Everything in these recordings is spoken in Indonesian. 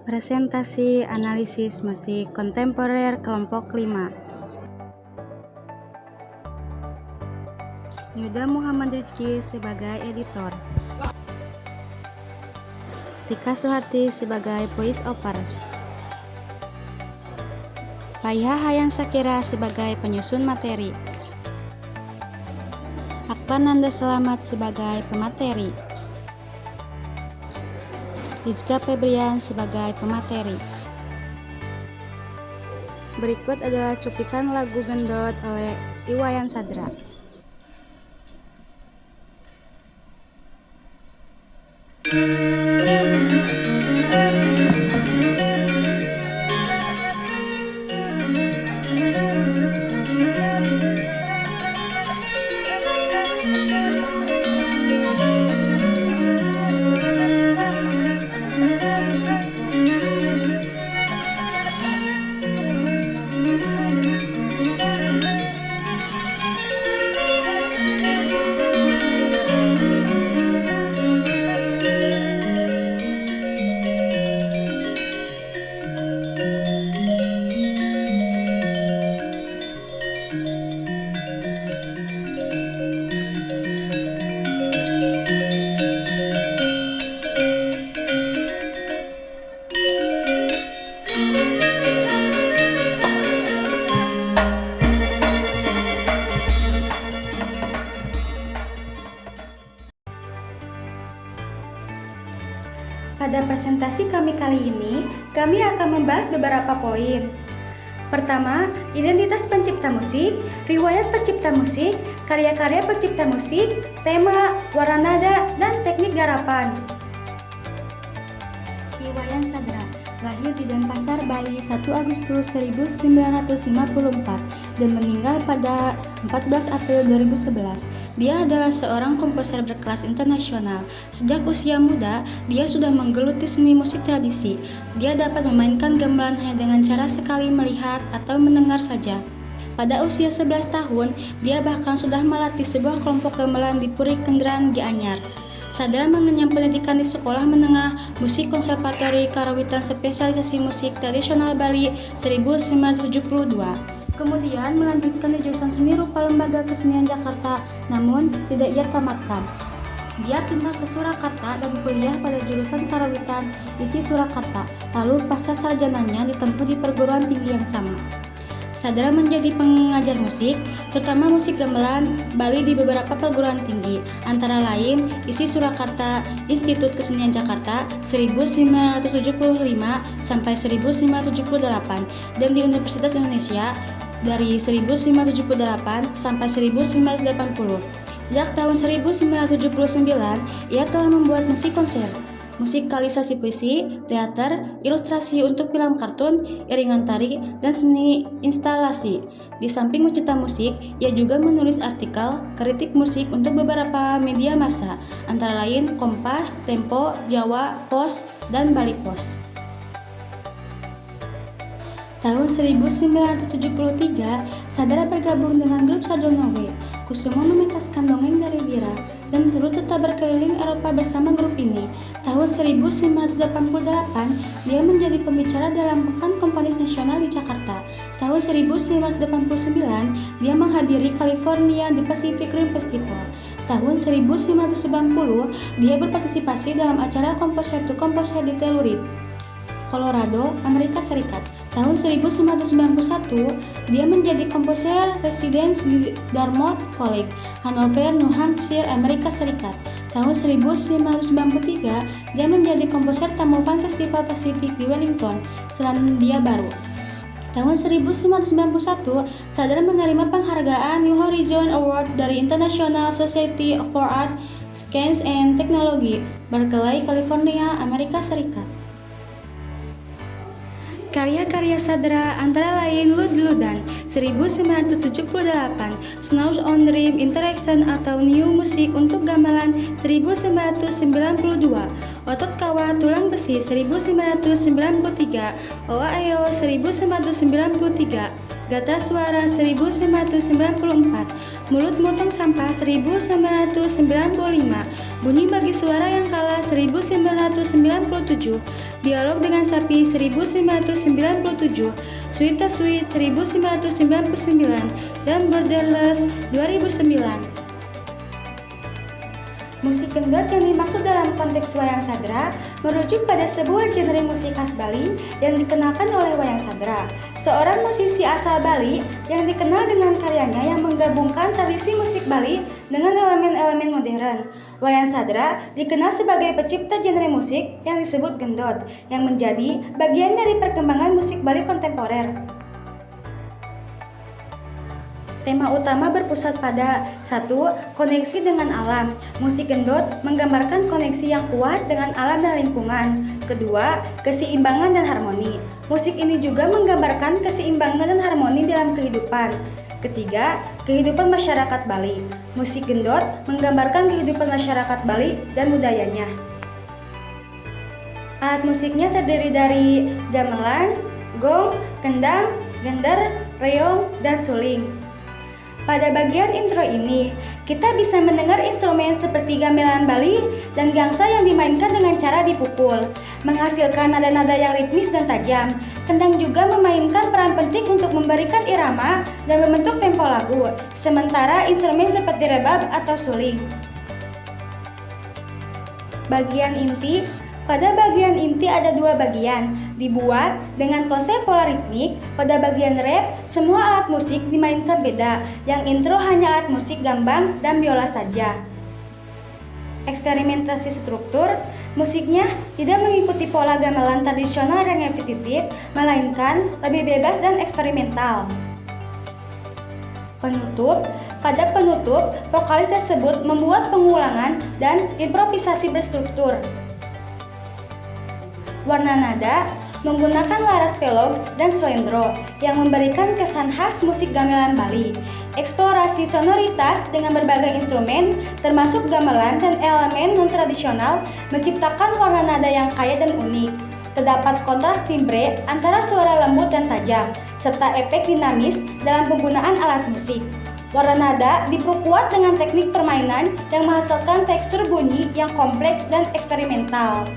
Presentasi analisis musik kontemporer kelompok 5. Yuda Muhammad Rizky sebagai editor. Tika Suharti sebagai voice over. Faiha Hayang Sakira sebagai penyusun materi. Akbar Nanda Selamat sebagai pemateri. Rizka Febrian sebagai pemateri. Berikut adalah cuplikan lagu Gendot oleh Iwayan Sadra. Pada presentasi kami kali ini, kami akan membahas beberapa poin. Pertama, identitas pencipta musik, riwayat pencipta musik, karya-karya pencipta musik, tema, warna nada, dan teknik garapan. Iwayan Sadra lahir di Denpasar, Bali 1 Agustus 1954 dan meninggal pada 14 April 2011. Dia adalah seorang komposer berkelas internasional. Sejak usia muda, dia sudah menggeluti seni musik tradisi. Dia dapat memainkan gamelan hanya dengan cara sekali melihat atau mendengar saja. Pada usia 11 tahun, dia bahkan sudah melatih sebuah kelompok gamelan di Puri Kenderan Gianyar. Sadra mengenyam pendidikan di Sekolah Menengah Musik Konservatori Karawitan Spesialisasi Musik Tradisional Bali 1972. Kemudian melanjutkan di jurusan Seni Rupa Lembaga Kesenian Jakarta, namun tidak ia tamatkan. Dia pindah ke Surakarta dan kuliah pada jurusan Karawitan ISI Surakarta, lalu pasca sarjananya ditempuh di perguruan tinggi yang sama. Sadra menjadi pengajar musik, terutama musik gamelan Bali di beberapa perguruan tinggi, antara lain ISI Surakarta, Institut Kesenian Jakarta 1975 sampai 1978, dan di Universitas Indonesia dari 1978 sampai 1980. Sejak tahun 1979, ia telah membuat musik konser, musikalisasi puisi, teater, ilustrasi untuk film kartun, iringan tari, dan seni instalasi. Di samping mencipta musik, ia juga menulis artikel, kritik musik untuk beberapa media massa, antara lain Kompas, Tempo, Jawa, Pos, dan Bali Pos. Tahun 1973, Sadra bergabung dengan grup Sarjono W. Kusumo mementaskan dongeng dari Dira dan turut serta berkeliling Eropa bersama grup ini. Tahun 1988, dia menjadi pembicara dalam Pekan Komponis Nasional di Jakarta. Tahun 1989, dia menghadiri California The Pacific Rim Festival. Tahun 1990, dia berpartisipasi dalam acara Composer to Composer di Telluride, Colorado, Amerika Serikat. Tahun 1991, dia menjadi komposer residence di Dartmouth College, Hanover, New Hampshire, Amerika Serikat. Tahun 1993, dia menjadi komposer tamu Festival Pasifik di Wellington, Selandia Baru. Tahun 1991, Sadra menerima penghargaan New Horizon Award dari International Society for Art, Science and Technology, Berkeley, California, Amerika Serikat. Karya-karya Sadra antara lain Lud-Ludan 1978, Snows on Dream Interaction atau New Music untuk gamelan 1992, Otot Kawah Tulang Besi 1993, Oa Ayo 1993, Gata Suara 1994, Mulut Motong Sampah 1995, Bunyi Bagi Suara Yang Kalah 1997, Dialog dengan Sapi 1997, Sweet Sweet 1999, dan Borderless 2009. Musik gendot yang dimaksud dalam konteks wayang sadra merujuk pada sebuah genre musik khas Bali yang dikenalkan oleh wayang sadra, seorang musisi asal Bali yang dikenal dengan karyanya yang menggabungkan tradisi musik Bali dengan elemen-elemen modern. Wayang sadra dikenal sebagai pencipta genre musik yang disebut gendot, yang menjadi bagian dari perkembangan musik Bali kontemporer. Tema utama berpusat pada 1. Koneksi dengan alam. Musik gendot menggambarkan koneksi yang kuat dengan alam dan lingkungan. Kedua, keseimbangan dan harmoni. Musik ini juga menggambarkan keseimbangan dan harmoni dalam kehidupan. Ketiga, kehidupan masyarakat Bali. Musik gendot menggambarkan kehidupan masyarakat Bali dan budayanya. Alat musiknya terdiri dari gamelan, gong, kendang, gender, reog, dan suling. Pada bagian intro ini, kita bisa mendengar instrumen seperti gamelan Bali dan gangsa yang dimainkan dengan cara dipukul, menghasilkan nada-nada yang ritmis dan tajam. Kendang juga memainkan peran penting untuk memberikan irama dan membentuk tempo lagu, sementara instrumen seperti rebab atau suling. Bagian inti. Pada bagian inti ada dua bagian, dibuat dengan konsep polaritmik. Pada bagian rap, semua alat musik dimainkan beda. Yang intro hanya alat musik gambang dan biola saja. Eksperimentasi struktur, musiknya tidak mengikuti pola gamelan tradisional yang repetitif, melainkan lebih bebas dan eksperimental. Penutup. Pada penutup, vokalis tersebut membuat pengulangan dan improvisasi berstruktur. Warna nada menggunakan laras pelog dan slendro yang memberikan kesan khas musik gamelan Bali. Eksplorasi sonoritas dengan berbagai instrumen termasuk gamelan dan elemen non-tradisional menciptakan warna nada yang kaya dan unik. Terdapat kontras timbre antara suara lembut dan tajam, serta efek dinamis dalam penggunaan alat musik. Warna nada diperkuat dengan teknik permainan yang menghasilkan tekstur bunyi yang kompleks dan eksperimental.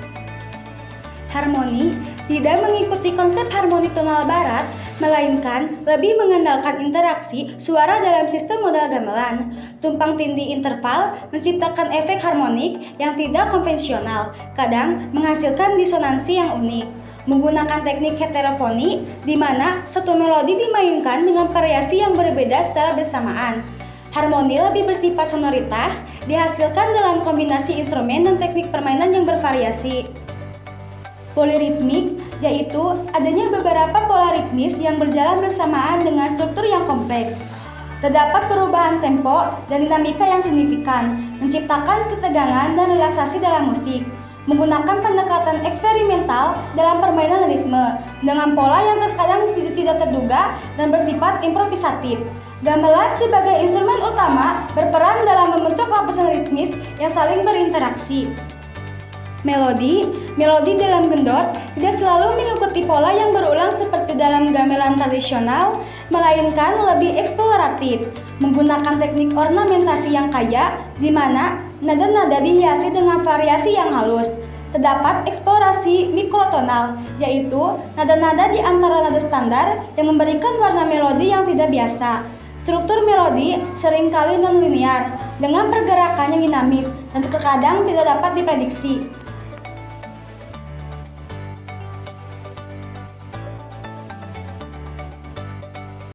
Harmoni tidak mengikuti konsep harmoni tonal barat, melainkan lebih mengandalkan interaksi suara dalam sistem modal gamelan. Tumpang tindih interval menciptakan efek harmonik yang tidak konvensional, kadang menghasilkan disonansi yang unik. Menggunakan teknik heterofoni, di mana satu melodi dimainkan dengan variasi yang berbeda secara bersamaan. Harmoni lebih bersifat sonoritas, dihasilkan dalam kombinasi instrumen dan teknik permainan yang bervariasi. Poliritmik, yaitu adanya beberapa pola ritmis yang berjalan bersamaan dengan struktur yang kompleks. Terdapat perubahan tempo dan dinamika yang signifikan, menciptakan ketegangan dan relaksasi dalam musik. Menggunakan pendekatan eksperimental dalam permainan ritme, dengan pola yang terkadang tidak terduga dan bersifat improvisatif. Gamelan sebagai instrumen utama berperan dalam membentuk lapisan ritmis yang saling berinteraksi. Melodi dalam gendot tidak selalu mengikuti pola yang berulang seperti dalam gamelan tradisional, melainkan lebih eksploratif, menggunakan teknik ornamentasi yang kaya, di mana nada-nada dihiasi dengan variasi yang halus. Terdapat eksplorasi mikrotonal, yaitu nada-nada di antara nada standar yang memberikan warna melodi yang tidak biasa. Struktur melodi seringkali non-linear, dengan pergerakan yang dinamis dan terkadang tidak dapat diprediksi.